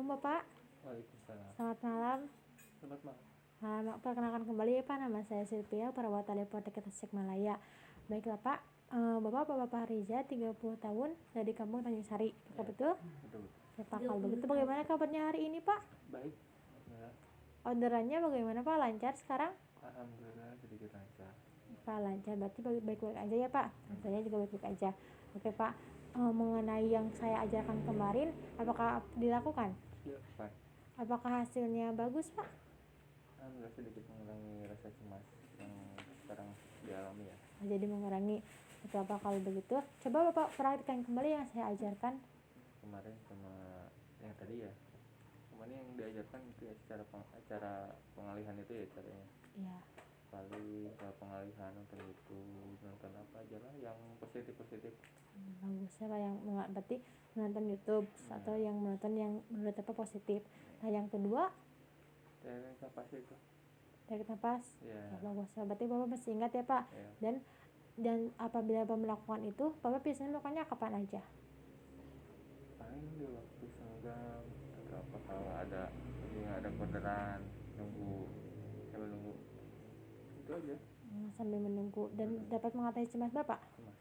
Assalamualaikum Bapak. Waalaikumsalam. Selamat malam. Selamat malam. Perkenalkan kembali ya Pak, nama saya Silvia, perawat Telepotek Tasikmalaya. Baiklah Pak, Bapak Riza, 30 tahun, dari kampung Tanjung Sari. Apakah betul? Betul. Ya Pak, kalau begitu bagaimana kabarnya hari ini Pak? Baik. Orderannya bagaimana Pak? Lancar sekarang? Alhamdulillah sedikit lancar. Pak lancar, berarti baik-baik aja ya Pak. Saya juga baik-baik aja. Oke Pak, mengenai yang saya ajarkan kemarin, apakah dilakukan? Ya, baik. Apakah hasilnya bagus Pak? Alhamdulillah sedikit mengurangi rasa cemas yang sekarang dialami ya. Jadi mengurangi. Bapak kalau begitu, coba Bapak perhatikan kembali yang saya ajarkan kemarin sama yang tadi ya. Kemarin yang diajarkan itu ya cara pengalihan itu ya caranya. Iya. Paling pengalihan nonton itu nonton apa aja lah yang positif. Bagus ya Pak, yang berarti menonton YouTube atau yang menonton yang menurut Bapak positif. Nah yang kedua teknik napas itu. tarik nafas. Ya. Bagus ya, berarti Bapak masih ingat ya Pak. Ya. Dan apabila Bapak melakukan itu, Bapak biasanya melakukannya kapan aja? Paling di waktu senggang atau apa kalau ada orderan sambil nunggu itu aja. Sambil menunggu dan dapat mengatasi cemas Bapak? Cemas.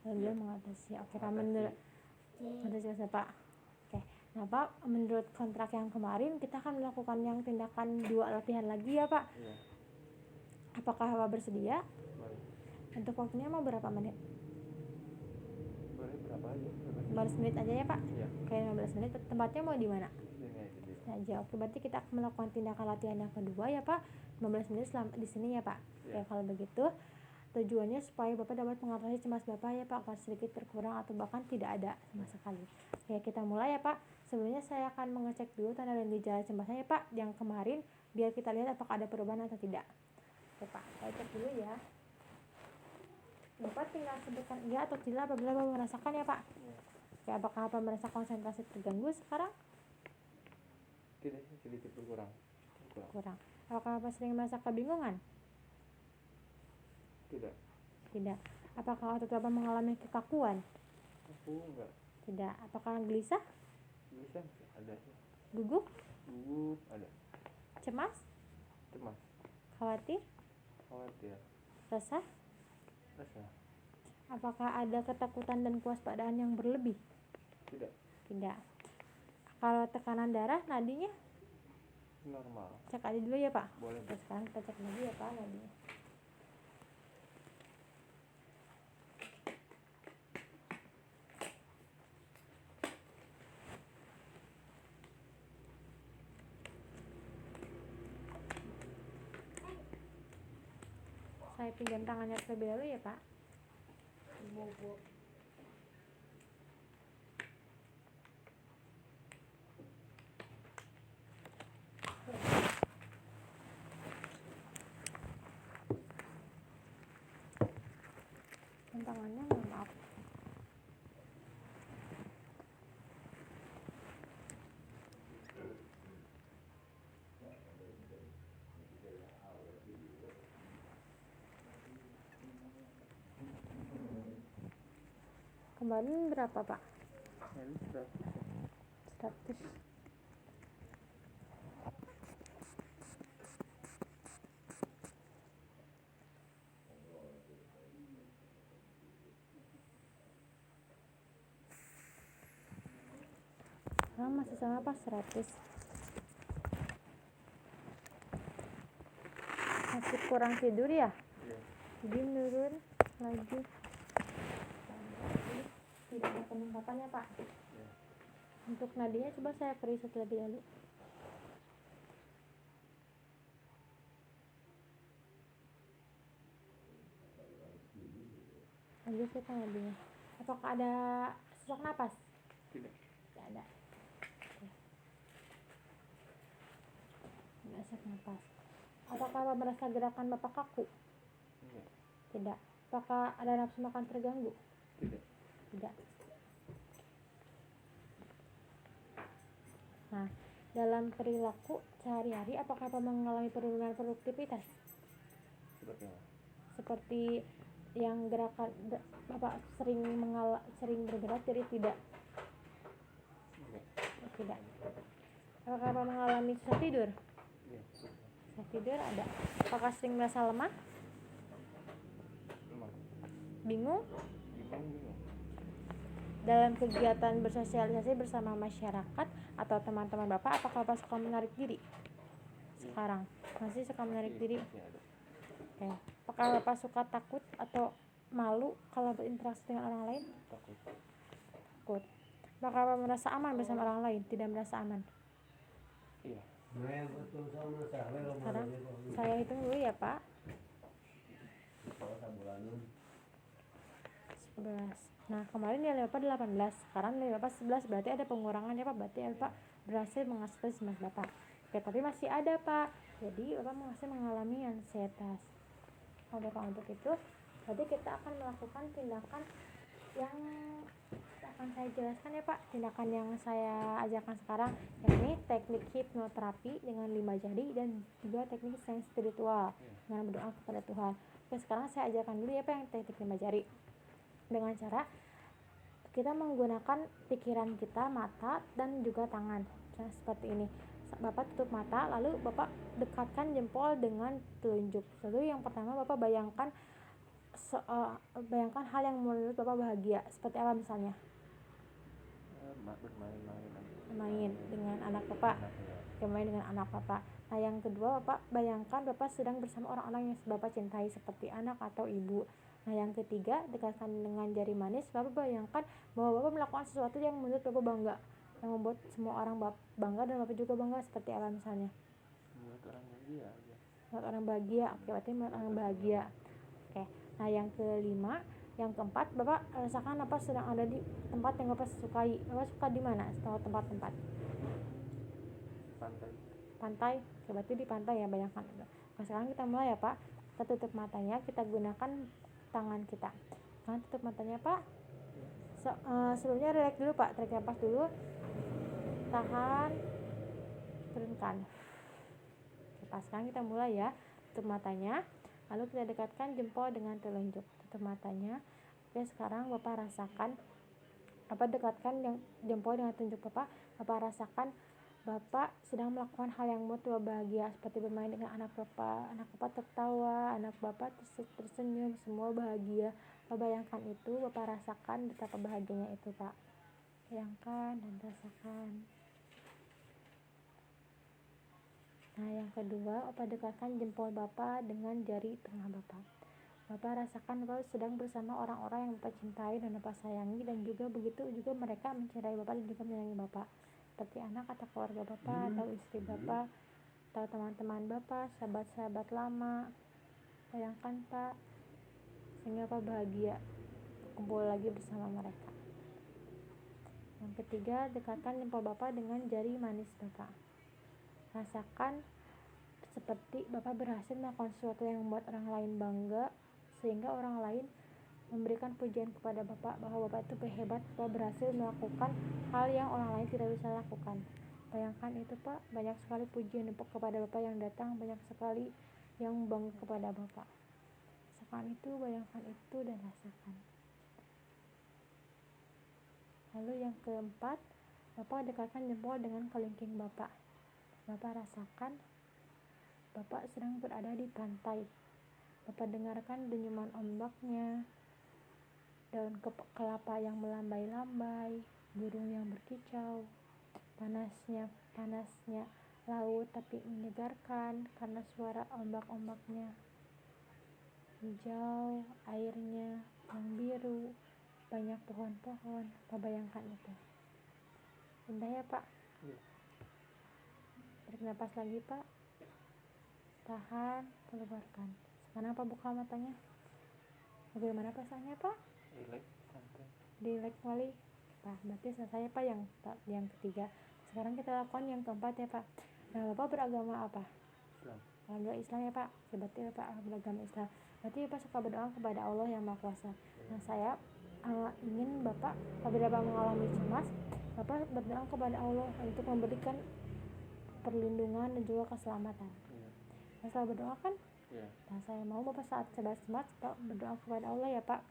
Alhamdulillah Ya. mengatasi. Oke Pak, menurut cemas Bapak. Oke. Nah Pak, menurut kontrak yang kemarin kita akan melakukan yang tindakan 2 latihan lagi ya Pak. Iya. Apakah Bapak bersedia? Baik. Untuk waktunya mau berapa menit? Boleh berapa aja? 15 menit aja ya Pak? Iya. Oke, 15 menit. Tempatnya mau di mana? Sini aja. Oke, berarti kita akan melakukan tindakan latihan yang kedua ya Pak. 15 menit di sini ya Pak. Iya. Oke, kalau begitu tujuannya supaya Bapak dapat mengatasi cemas Bapak ya Pak, agar sedikit berkurang atau bahkan tidak ada sama sekali. Oke, kita mulai ya Pak. Sebelumnya saya akan mengecek dulu tanda dan gejala cemasnya ya Pak yang kemarin, biar kita lihat apakah ada perubahan atau tidak. Oke Pak, saya cek dulu ya. Bapak tinggal sebutkan iya atau tidak apabila Bapak merasakan ya Pak. Iya. Oke, apakah Bapak merasa konsentrasi terganggu sekarang? Tidak, sedikit berkurang. Kurang. Apakah Bapak sering merasa kebingungan? Tidak. Apakah otot Bapak mengalami kekakuan? Aku enggak. Tidak. Apakah gelisah? Bisa ada. Gugup? Gugup ada. Cemas? Khawatir. Resah? Resah. Apakah ada ketakutan dan kewaspadaan yang berlebih? Tidak. Kalau tekanan darah, nadinya? Normal. Cek aja dulu ya Pak. Boleh. Terus sekarang kita cek lagi ya Pak nadinya. Saya pinjam tangannya terlebih dahulu ya Pak. Tangannya maaf. Kemarin berapa Pak? Ini 100. Masih sama Pak, 100. Masih kurang tidur ya? Iya. Jadi menurun lagi. Tidak ada peningkatannya Pak. Iya. Untuk nadinya coba saya periksa terlebih dahulu. Lanjut kita nadinya. Apakah ada sesak napas? Tidak. Tidak ada. Tidak sesak napas. Apakah Bapak merasa gerakan Bapak kaku? Enggak. Tidak. Apakah ada nafsu makan terganggu? Tidak. Nah, dalam perilaku sehari-hari apakah Bapak mengalami penurunan produktivitas? Seperti yang gerakan Bapak sering bergerak jadi tidak? Tidak. Apakah Bapak mengalami susah tidur? Iya. Susah tidur ada. Apakah sering merasa lemah? Lemah. Bingung? Bingung. Dalam kegiatan bersosialisasi bersama masyarakat atau teman-teman Bapak, apakah Bapak suka menarik diri? Sekarang masih suka menarik diri? Masih ada. Oke. Apakah Bapak suka takut atau malu kalau berinteraksi dengan orang lain? Takut. Apakah Bapak merasa aman bersama orang lain? Tidak merasa aman? Iya. Sekarang saya hitung dulu ya Pak. 11. Nah kemarin nilai Bapak 18, sekarang nilai Bapak 11, berarti ada pengurangan ya Pak. Berarti Bapak berhasil mengasah semangat Bapak. Oke, tapi masih ada Pak, jadi Bapak masih mengalami ansietas. Bapak untuk itu berarti kita akan melakukan tindakan yang akan saya jelaskan ya Pak. Tindakan yang saya ajarkan sekarang, yakni teknik hipnoterapi dengan 5 jari dan juga teknik sains spiritual dengan berdoa kepada Tuhan. Oke, sekarang saya ajarkan dulu ya Pak yang teknik 5 jari. Dengan cara kita menggunakan pikiran kita, mata dan juga tangan. Nah, seperti ini. Bapak tutup mata, lalu Bapak dekatkan jempol dengan telunjuk. Lalu yang pertama Bapak bayangkan hal yang menurut Bapak bahagia. Seperti apa misalnya? Bermain dengan anak Bapak. Bermain dengan anak Bapak. Nah, yang kedua Bapak bayangkan Bapak sedang bersama orang-orang yang Bapak cintai seperti anak atau ibu. Nah, yang ketiga dekatkan dengan jari manis. Bapak bayangkan bahwa Bapak melakukan sesuatu yang menurut Bapak bangga, yang membuat semua orang bangga dan Bapak juga bangga. Seperti apa misalnya? Membuat orang bahagia. Membuat orang bahagia. Oke, berarti membuat orang bahagia. Oke. Nah, yang kelima, yang keempat, Bapak rasakan Bapak sedang ada di tempat yang Bapak sukai. Bapak suka di mana? Tahu tempat-tempat? Pantai. Oke, berarti di pantai ya, bayangkan. Nah, sekarang kita mulai ya Pak. Kita tutup matanya, kita gunakan tangan kita. Nah, tutup matanya Pak. Sebelumnya relax dulu Pak, tarik nafas dulu. Tahan. Turunkan. Oke, Pak, sekarang kita mulai ya. Tutup matanya. Lalu kita dekatkan jempol dengan telunjuk. Tutup matanya. Oke, sekarang Bapak rasakan. Bapak dekatkan jempol dengan telunjuk Bapak. Bapak rasakan Bapak sedang melakukan hal yang membuat Bapak bahagia, seperti bermain dengan anak Bapak. Anak Bapak tertawa, anak Bapak tersenyum, semua bahagia. Bapak bayangkan itu, Bapak rasakan betapa bahagianya itu Pak. Bayangkan dan rasakan. Nah, yang kedua, Bapak dekatkan jempol Bapak dengan jari tengah Bapak. Bapak rasakan Bapak sedang bersama orang-orang yang Bapak cintai dan Bapak sayangi, dan juga begitu juga mereka mencintai Bapak dan juga menyayangi Bapak. Seperti anak atau keluarga Bapak, atau istri Bapak, atau teman-teman Bapak, sahabat-sahabat lama. Bayangkan Pak, sehingga Bapak bahagia kumpul lagi bersama mereka. Yang ketiga, dekatkan jempol Bapak dengan jari manis Bapak. Rasakan seperti Bapak berhasil melakukan sesuatu yang membuat orang lain bangga, sehingga orang lain memberikan pujian kepada Bapak bahwa Bapak itu hebat, Bapak berhasil melakukan hal yang orang lain tidak bisa lakukan. Bayangkan itu Pak, banyak sekali pujian kepada Bapak yang datang, banyak sekali yang bangga kepada Bapak. Rasakan itu, bayangkan itu, dan rasakan. Lalu yang keempat, Bapak dekatkan jempol dengan kelingking Bapak. Bapak rasakan Bapak sedang berada di pantai. Bapak dengarkan denyuman ombaknya, daun kelapa yang melambai-lambai, burung yang berkicau, panasnya laut tapi menyegarkan karena suara ombak-ombaknya, hijau airnya yang biru, banyak pohon-pohon. Bapak bayangkan itu. Indah ya Pak? Tarik nafas lagi Pak. Tahan, keluarkan. Sekarang Pak buka matanya. Bagaimana perasaannya Pak? Relax, santai. Relax kali Pak. Berarti selesai Pak yang ketiga. Sekarang kita lakukan yang keempat ya Pak. Nah, Bapak beragama apa? Islam. Alhamdulillah Islam ya Pak. Berarti Bapak beragama Islam. Berarti Bapak suka berdoa kepada Allah yang Maha Kuasa. Nah, saya ingin Bapak, apabila Bapak mengalami cemas, Bapak berdoa kepada Allah untuk memberikan perlindungan dan juga keselamatan. Saya selalu berdoa kan? Nah, saya mau Bapak saat cemas berdoa kepada Allah ya Pak.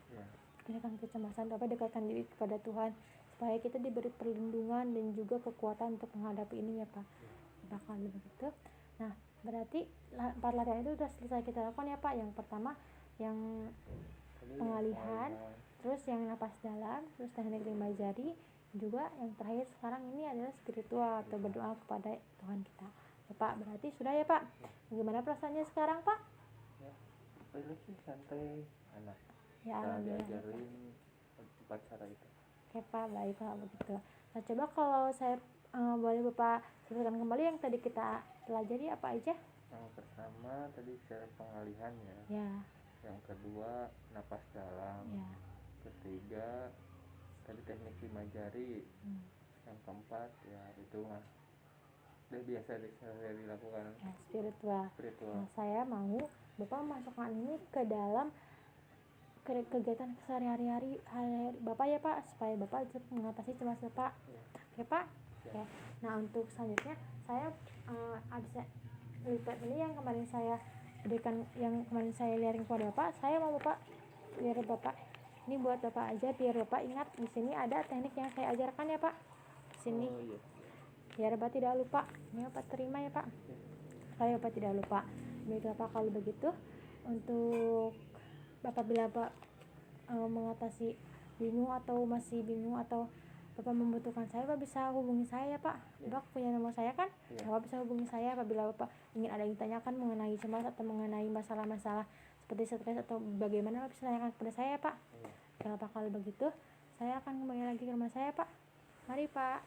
Hilangkan kecemasan Bapak, dekatkan diri kepada Tuhan, supaya kita diberi perlindungan dan juga kekuatan untuk menghadapi ini ya Pak. Bakal begitu. Nah, berarti 4 latihan itu sudah selesai kita lakukan ya Pak. Yang pertama yang Tadi pengalihan, terus yang napas dalam, terus teknik 5 jari, juga yang terakhir sekarang ini adalah spiritual atau berdoa kepada Tuhan kita. Ya, Pak, berarti sudah ya Pak. Bagaimana perasaannya sekarang Pak? ya ini sih santai, enak. Ya, Kita alhamdulillah. diajarin 4 cara itu. Oke Pak, baik Pak begitu. Nah, coba kalau saya boleh Bapak sebutkan kembali yang tadi kita pelajari apa aja? Yang pertama tadi cara pengalihan ya, Ya, yang kedua napas dalam, ya. ketiga tadi teknik 5 jari, yang keempat ya itu mah udah biasa dilakukan. Ya, spiritual. Spiritual. Nah, saya mau Bapak masukkan ini ke dalam kegiatan sehari-hari Bapak ya Pak, supaya Bapak bisa mengatasi cemas Bapak. Ya. Oke Pak? Ya. Oke. Nah, untuk selanjutnya saya habis lihat ini yang kemarin saya berikan, yang kemarin saya liarin kepada Bapak, saya mau Bapak biar Bapak ini buat Bapak aja, biar Bapak ingat di sini ada teknik yang saya ajarkan ya Pak. Di sini. Oh iya. Biar Bapak tidak lupa. Ini Bapak terima ya Pak. Supaya Bapak tidak lupa. Baiklah Pak, kalau begitu untuk Bapak bila Bapak mengatasi bingung atau masih bingung atau Bapak membutuhkan saya, Bapak bisa hubungi saya ya Pak. Bapak punya nomor saya kan? Ya. Bapak bisa hubungi saya apabila Bapak ingin ada yang ditanyakan mengenai cemas atau mengenai masalah-masalah seperti stres atau bagaimana, Bapak bisa tanyakan kepada saya Pak. Ya. Kalau Pak, kalau begitu saya akan kembali lagi ke rumah saya Pak. Mari Pak.